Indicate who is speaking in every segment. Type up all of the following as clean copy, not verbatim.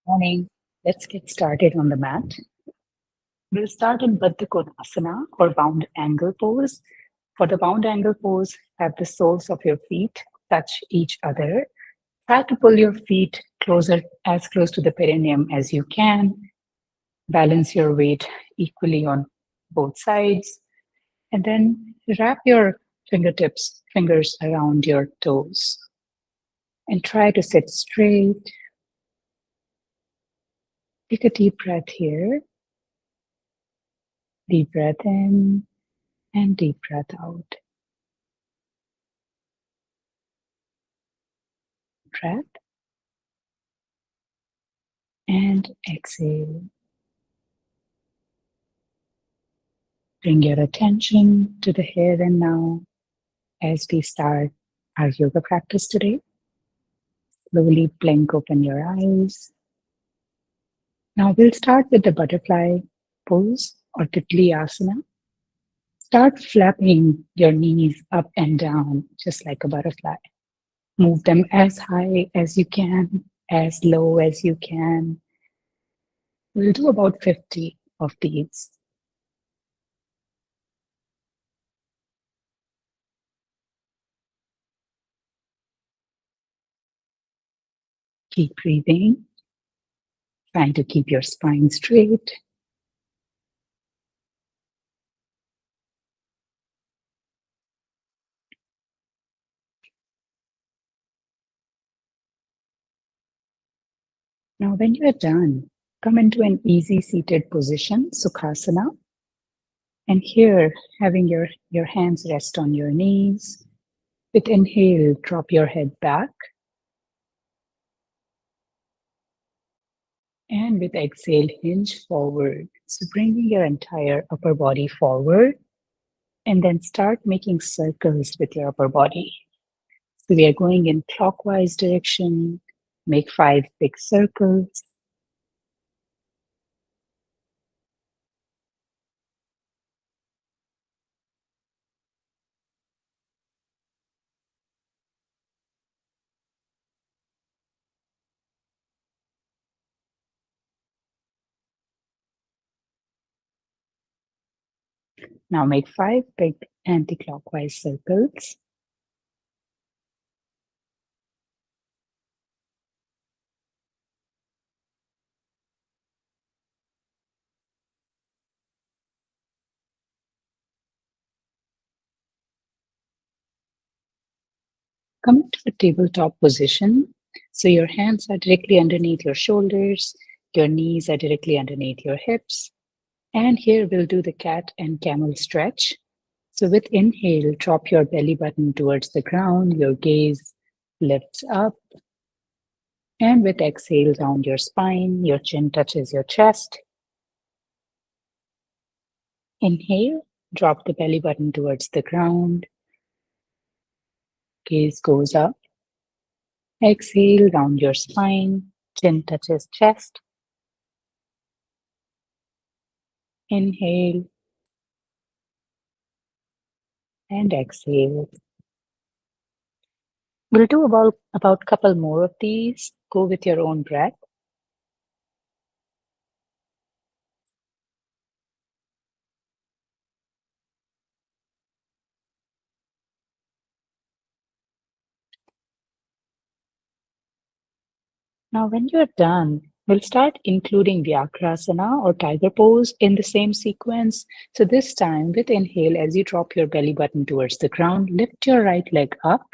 Speaker 1: Morning. Let's get started on the mat. We'll start in Baddha Konasana or bound angle pose. For the bound angle pose, have the soles of your feet touch each other. Try to pull your feet closer, as close to the perineum as you can. Balance your weight equally on both sides. And then wrap your fingers around your toes. And try to sit straight. Take a deep breath here. Deep breath in and deep breath out. Breath and exhale. Bring your attention to the here and now as we start our yoga practice today. Slowly blink open your eyes. Now we'll start with the butterfly pose or Titli Asana. Start flapping your knees up and down just like a butterfly. Move them as high as you can, as low as you can. We'll do about 50 of these. Keep breathing, trying to keep your spine straight. Now, when you're done, come into an easy seated position, Sukhasana. And here, having your hands rest on your knees. With inhale, drop your head back. And with exhale, hinge forward. So bringing your entire upper body forward. And then start making circles with your upper body. So we are going in clockwise direction. Make 5 big circles. Now make 5 big anti-clockwise circles. Come to a tabletop position. So your hands are directly underneath your shoulders, your knees are directly underneath your hips. And here we'll do the cat and camel stretch. So with inhale, drop your belly button towards the ground, your gaze lifts up. And with exhale, round your spine, your chin touches your chest. Inhale, drop the belly button towards the ground, gaze goes up. Exhale, round your spine, chin touches chest. Inhale and exhale. We'll do about couple more of these. Go with your own breath. Now, when you're done, we'll start including Vyakrasana or tiger pose in the same sequence. So this time, with inhale, as you drop your belly button towards the ground, lift your right leg up,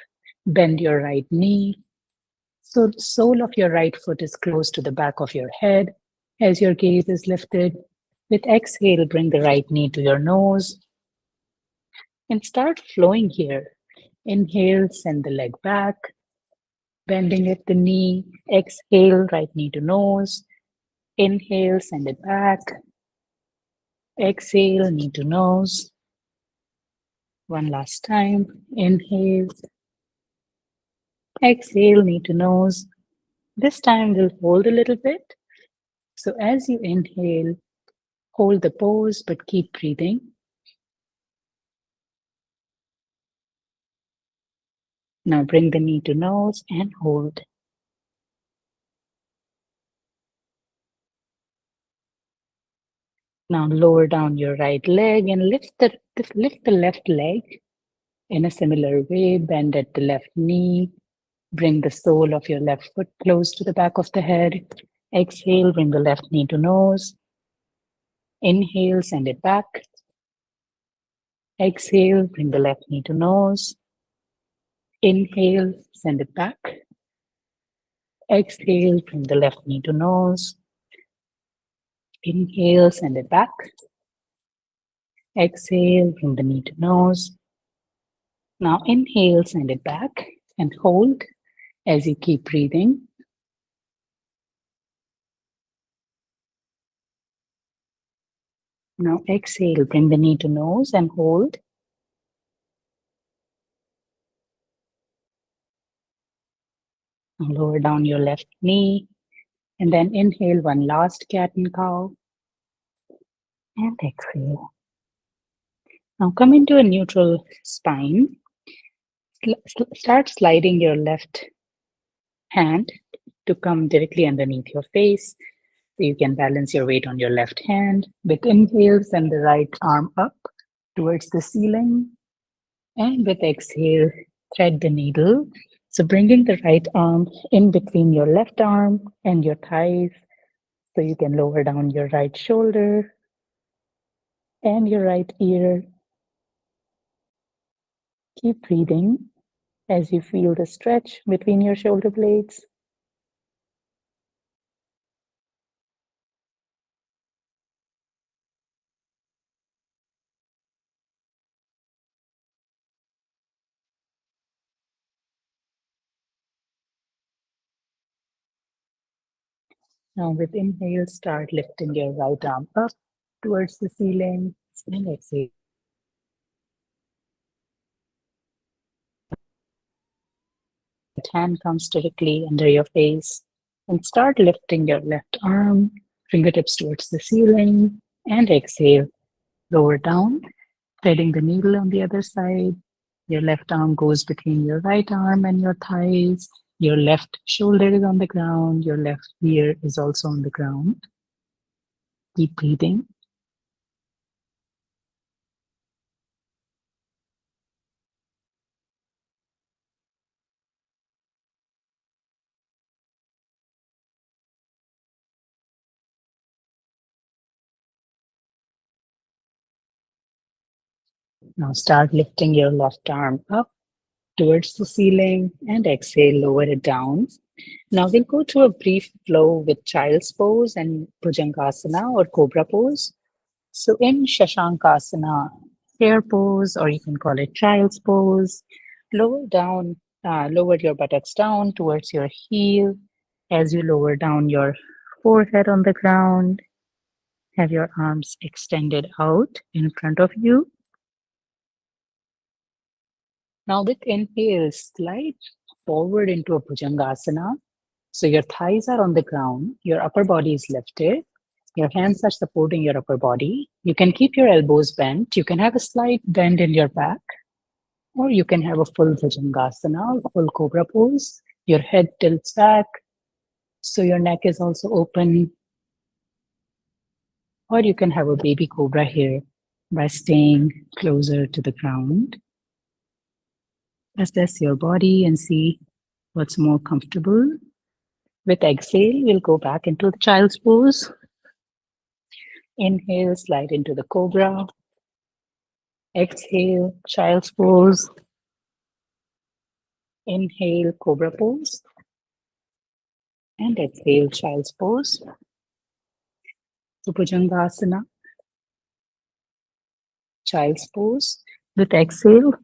Speaker 1: bend your right knee. So the sole of your right foot is close to the back of your head as your gaze is lifted. With exhale, bring the right knee to your nose and start flowing here. Inhale, send the leg back, bending at the knee. Exhale, right knee to nose. Inhale, send it back. Exhale, knee to nose. One last time. Inhale. Exhale, knee to nose. This time we'll hold a little bit. So as you inhale, hold the pose, but keep breathing. Now bring the knee to nose and hold. Now lower down your right leg and lift the left leg in a similar way. Bend at the left knee. Bring the sole of your left foot close to the back of the head. Exhale, bring the left knee to nose. Inhale, send it back. Exhale, bring the left knee to nose. Inhale, send it back. Exhale, bring the left knee to nose. Inhale, send it back. Exhale, bring the knee to nose. Now inhale, send it back and hold as you keep breathing. Now exhale, bring the knee to nose and hold. Now lower down your left knee and then inhale one last cat and cow and exhale. Now come into a neutral spine. Start sliding your left hand to come directly underneath your face. So you can balance your weight on your left hand. With inhale, send the right arm up towards the ceiling. And with exhale, thread the needle. So bringing the right arm in between your left arm and your thighs. So you can lower down your right shoulder and your right ear. Keep breathing as you feel the stretch between your shoulder blades. Now with inhale, start lifting your right arm up towards the ceiling and exhale. Hand comes directly under your face and start lifting your left arm, fingertips towards the ceiling and exhale. Lower down, threading the needle on the other side. Your left arm goes between your right arm and your thighs. Your left shoulder is on the ground. Your left ear is also on the ground. Keep breathing. Now start lifting your left arm up towards the ceiling and exhale, lower it down. Now we'll go through a brief flow with child's pose and Bhujangasana or cobra pose. So in Shashankasana, hair pose, or you can call it child's pose, lower down, lower your buttocks down towards your heel as you lower down your forehead on the ground. Have your arms extended out in front of you. Now with inhale, slide forward into a Bhujangasana. So your thighs are on the ground, your upper body is lifted, your hands are supporting your upper body. You can keep your elbows bent. You can have a slight bend in your back, or you can have a full Bhujangasana, full cobra pose. Your head tilts back, so your neck is also open. Or you can have a baby cobra here by staying closer to the ground. Assess your body and see what's more comfortable. With exhale, we'll go back into the child's pose. Inhale, slide into the cobra. Exhale, child's pose. Inhale, cobra pose. And exhale, child's pose. So Bhujangasana, child's pose. With exhale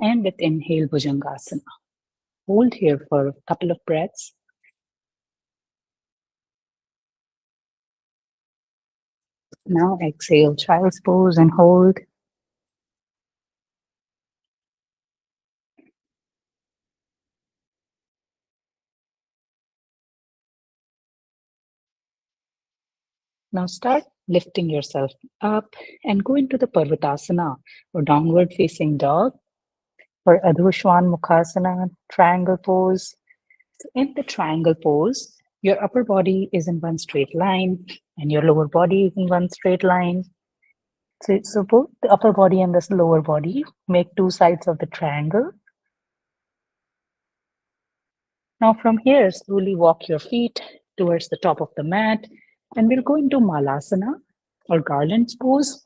Speaker 1: and with inhale, Bhujangasana. Hold here for a couple of breaths. Now exhale, child's pose and hold. Now start lifting yourself up and go into the Parvatasana or downward facing dog or Adho Shwan Mukhasana, triangle pose. In the triangle pose, Your upper body is in one straight line and your lower body is in one straight line. So both the upper body and the lower body make two sides of the triangle. Now from here, slowly walk your feet towards the top of the mat, and we'll go into Malasana or garland pose.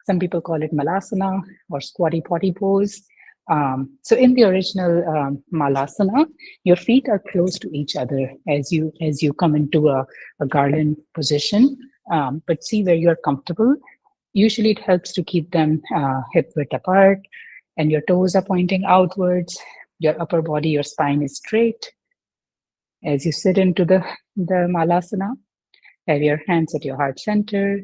Speaker 1: Some people call it Malasana or squatty potty pose. So in the original Malasana, your feet are close to each other as you come into a garland position. But see where you're comfortable. Usually, it helps to keep them hip width apart, and your toes are pointing outwards. Your upper body, your spine is straight. As you sit into the Malasana, have your hands at your heart center.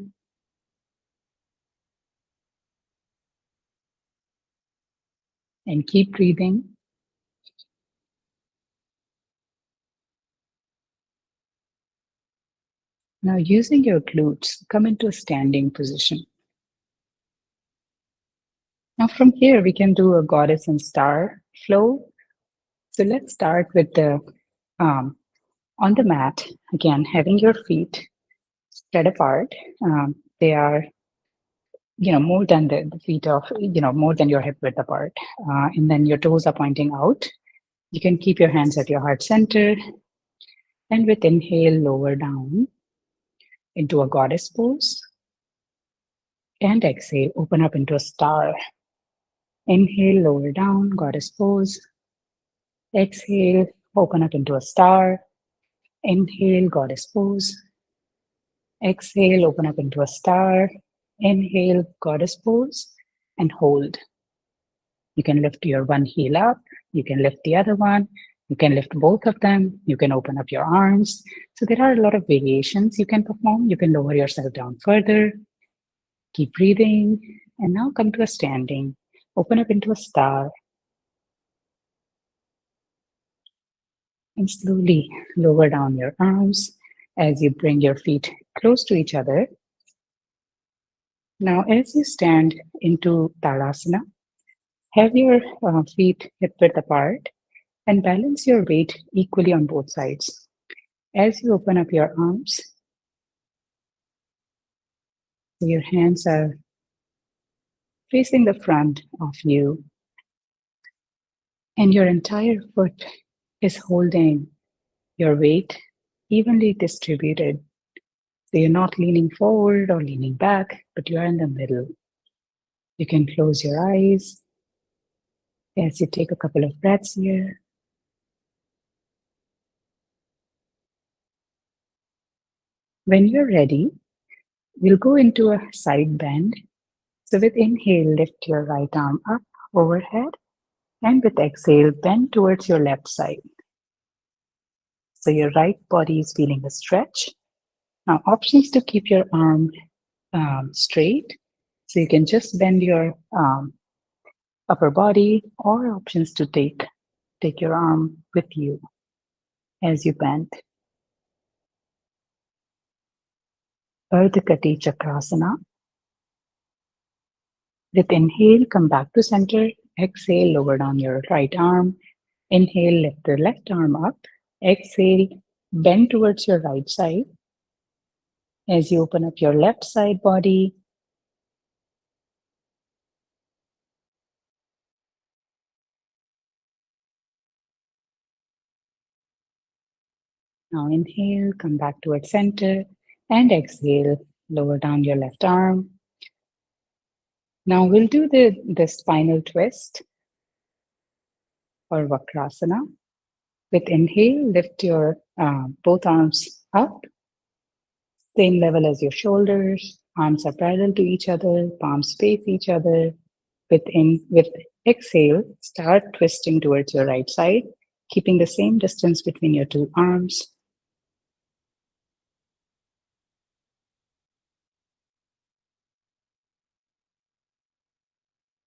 Speaker 1: And keep breathing. Now, using your glutes, come into a standing position. Now, from here, we can do a goddess and star flow. So let's start with the on the mat. Again, having your feet spread apart. They are, more than the feet of, more than your hip width apart. And then your toes are pointing out. You can keep your hands at your heart center. And with inhale, lower down into a goddess pose. And exhale, open up into a star. Inhale, lower down, goddess pose. Exhale, open up into a star. Inhale, goddess pose. Exhale, open up into a star. Inhale, goddess pose, and hold. You can lift your one heel up. You can lift the other one. You can lift both of them. You can open up your arms. So there are a lot of variations you can perform. You can lower yourself down further. Keep breathing. And now come to a standing. Open up into a star. And slowly lower down your arms as you bring your feet close to each other. Now, as you stand into Tadasana, have your feet hip width apart and balance your weight equally on both sides. As you open up your arms, your hands are facing the front of you, and your entire foot is holding your weight evenly distributed. So you're not leaning forward or leaning back, but you are in the middle. You can close your eyes as you take a couple of breaths here. When you're ready, we'll go into a side bend. So with inhale, lift your right arm up overhead, and with exhale, bend towards your left side. So your right body is feeling a stretch. Now, options to keep your arm straight. So you can just bend your upper body, or options to take your arm with you as you bend. Ardha Kati Chakrasana. With inhale, come back to center. Exhale, lower down your right arm. Inhale, lift the left arm up. Exhale, bend towards your right side. As you open up your left side body, now inhale, come back towards center, and exhale, lower down your left arm. Now we'll do the spinal twist or Vakrasana. With inhale, lift your both arms up, same level as your shoulders. Arms are parallel to each other, palms face each other. With exhale, start twisting towards your right side, keeping the same distance between your two arms.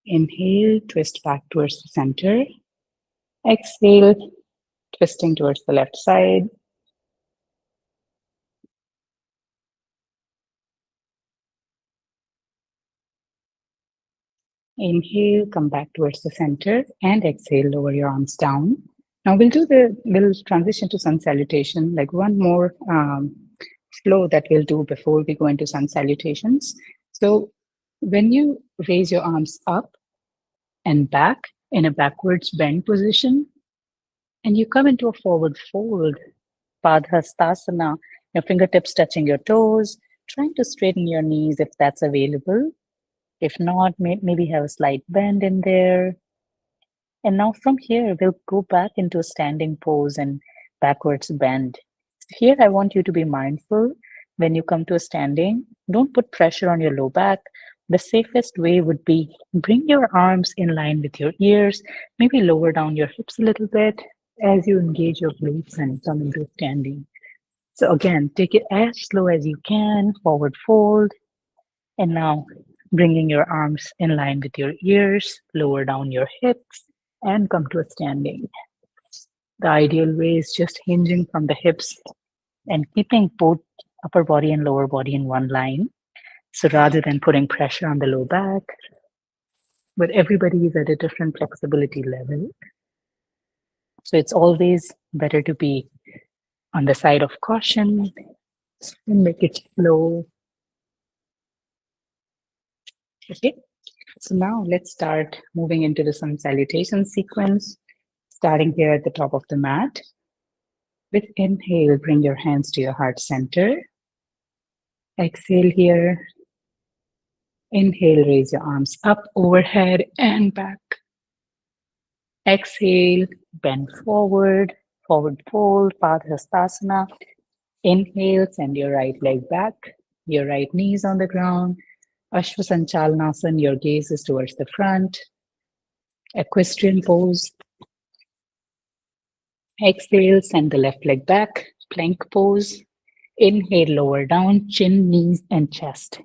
Speaker 1: Inhale, twist back towards the center. Exhale, twisting towards the left side. Inhale, come back towards the center, and exhale, lower your arms down. Now we'll transition to sun salutation, like one more flow that we'll do before we go into sun salutations. So when you raise your arms up and back in a backwards bend position, and you come into a forward fold, Padhastasana, your fingertips touching your toes, trying to straighten your knees if that's available. If not, maybe have a slight bend in there. And now from here, we'll go back into a standing pose and backwards bend. Here, I want you to be mindful when you come to a standing. Don't put pressure on your low back. The safest way would be bring your arms in line with your ears, maybe lower down your hips a little bit as you engage your glutes and come into standing. So again, take it as slow as you can, forward fold, and now bringing your arms in line with your ears, lower down your hips, and come to a standing. The ideal way is just hinging from the hips and keeping both upper body and lower body in one line. So rather than putting pressure on the low back, but everybody is at a different flexibility level. So it's always better to be on the side of caution and make it slow. Okay, so now let's start moving into the sun salutation sequence, starting here at the top of the mat. With inhale, bring your hands to your heart center. Exhale here. Inhale, raise your arms up, overhead, and back. Exhale, bend forward, forward fold, Padhastasana. Inhale, send your right leg back, your right knees on the ground. Ashwasanchalanasan, your gaze is towards the front. Equestrian pose. Exhale, send the left leg back, plank pose. Inhale, lower down, chin, knees, and chest.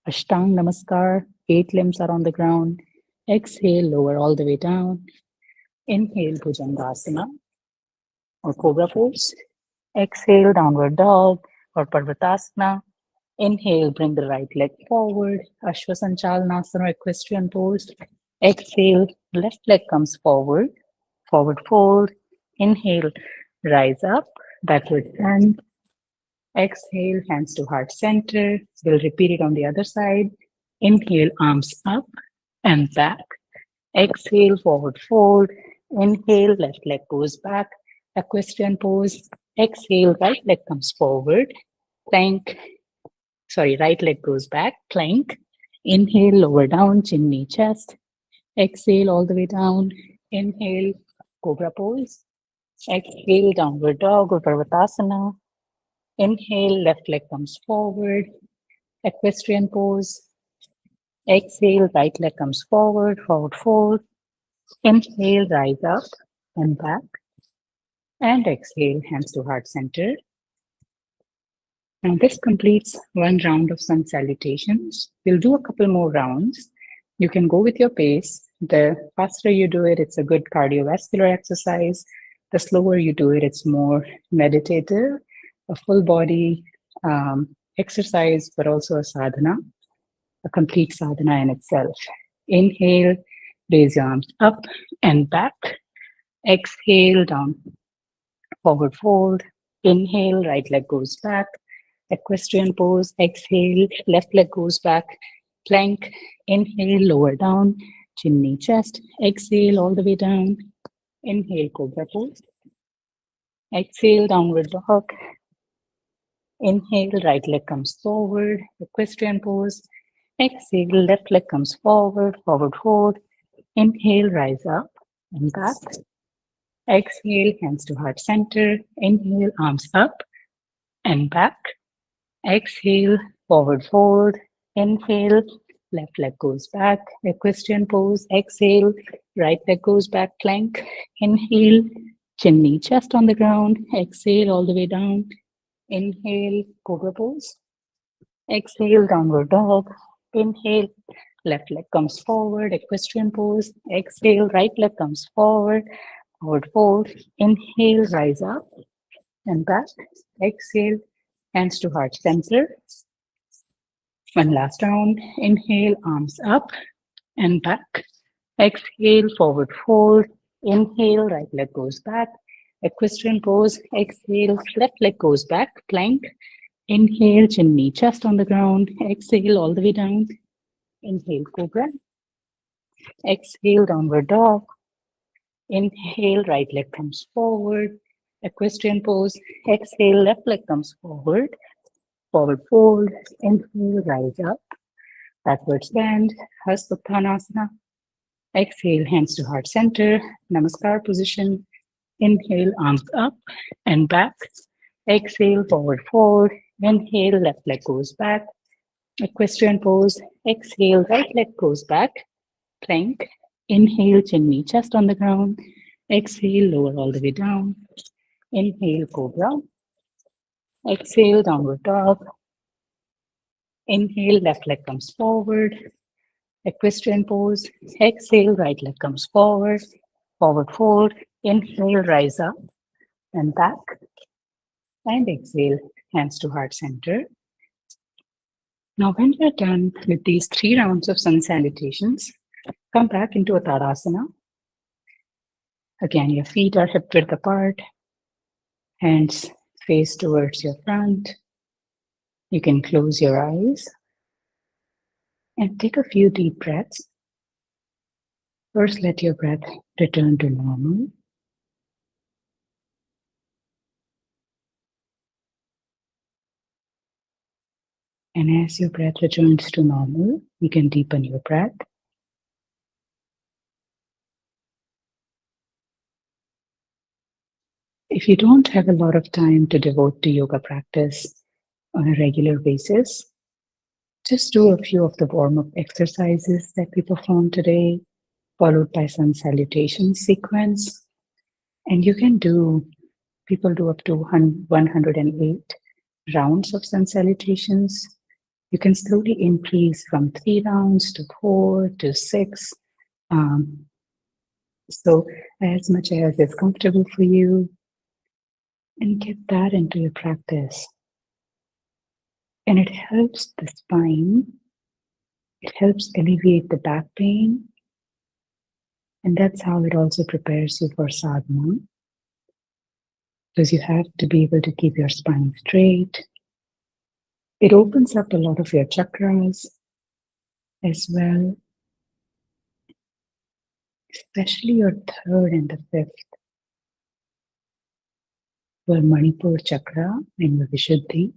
Speaker 1: Ashtang Namaskar, 8 limbs are on the ground. Exhale, lower all the way down. Inhale, Bhujangasana or Cobra pose. Exhale, Downward Dog or Parvatasana. Inhale, bring the right leg forward, Ashwasanchalanasan or Equestrian pose. Exhale, left leg comes forward, forward fold. Inhale, rise up, backward bend. Exhale, hands to heart center. We'll repeat it on the other side. Inhale, arms up and back. Exhale, forward fold. Inhale, left leg goes back. Equestrian pose. Exhale, right leg comes forward. Plank. Sorry, right leg goes back. Plank. Inhale, lower down, chin, knee, chest. Exhale, all the way down. Inhale, Cobra pose. Exhale, Downward Dog or Parvatasana. Inhale, left leg comes forward. Equestrian pose. Exhale, right leg comes forward, forward fold. Inhale, rise up and back. And exhale, hands to heart center. Now this completes one round of sun salutations. We'll do a couple more rounds. You can go with your pace. The faster you do it, it's a good cardiovascular exercise. The slower you do it, it's more meditative, a full body exercise, but also a sadhana, a complete sadhana in itself. Inhale, raise your arms up and back. Exhale, down, forward fold. Inhale, right leg goes back. Equestrian pose. Exhale, left leg goes back. Plank. Inhale, lower down, chin, knee, chest. Exhale, all the way down. Inhale, Cobra pose. Exhale, Downward Dog. Inhale, right leg comes forward, Equestrian pose. Exhale, left leg comes forward, forward fold. Inhale, rise up and back. Exhale, hands to heart center. Inhale, arms up and back. Exhale, forward fold. Inhale, left leg goes back, Equestrian pose. Exhale, right leg goes back, plank. Inhale, chin, knee, chest on the ground. Exhale, all the way down. Inhale, Cobra pose. Exhale, Downward Dog. Inhale, left leg comes forward, Equestrian pose. Exhale, right leg comes forward, forward fold. Inhale, rise up and back. Exhale, hands to heart center. One last round. Inhale, arms up and back. Exhale, forward fold. Inhale, right leg goes back. Equestrian pose. Exhale, left leg goes back. Plank. Inhale, chin knee chest on the ground. Exhale all the way down. Inhale, cobra. Exhale, downward dog. Inhale, right leg comes forward. Equestrian pose. Exhale, left leg comes forward. Forward fold. Inhale, rise up. Backwards bend. Hasuttanasana. Exhale, hands to heart center. Namaskar position. Inhale, arms up and back. Exhale, forward fold. Inhale, left leg goes back. Equestrian pose. Exhale, right leg goes back. Plank. Inhale, chin knee chest on the ground. Exhale, lower all the way down. Inhale, cobra. Exhale, downward dog. Inhale, left leg comes forward. Equestrian pose. Exhale, right leg comes forward. Forward fold. Inhale, rise up and back. And exhale, hands to heart center. Now, when you're done with these 3 rounds of sun salutations, come back into a Tadasana. Again, your feet are hip width apart, hands face towards your front. You can close your eyes and take a few deep breaths. First, let your breath return to normal. And as your breath returns to normal, you can deepen your breath. If you don't have a lot of time to devote to yoga practice on a regular basis, just do a few of the warm-up exercises that we performed today, followed by some salutation sequence. And you can do, people do up to 108 rounds of sun salutations. You can slowly increase from 3 rounds to 4 to 6. So as much as is comfortable for you, and get that into your practice. And it helps the spine. It helps alleviate the back pain. And that's how it also prepares you for sadhana. Because you have to be able to keep your spine straight. It opens up a lot of your chakras as well, especially your third and the fifth, your Manipur chakra and your Vishuddhi.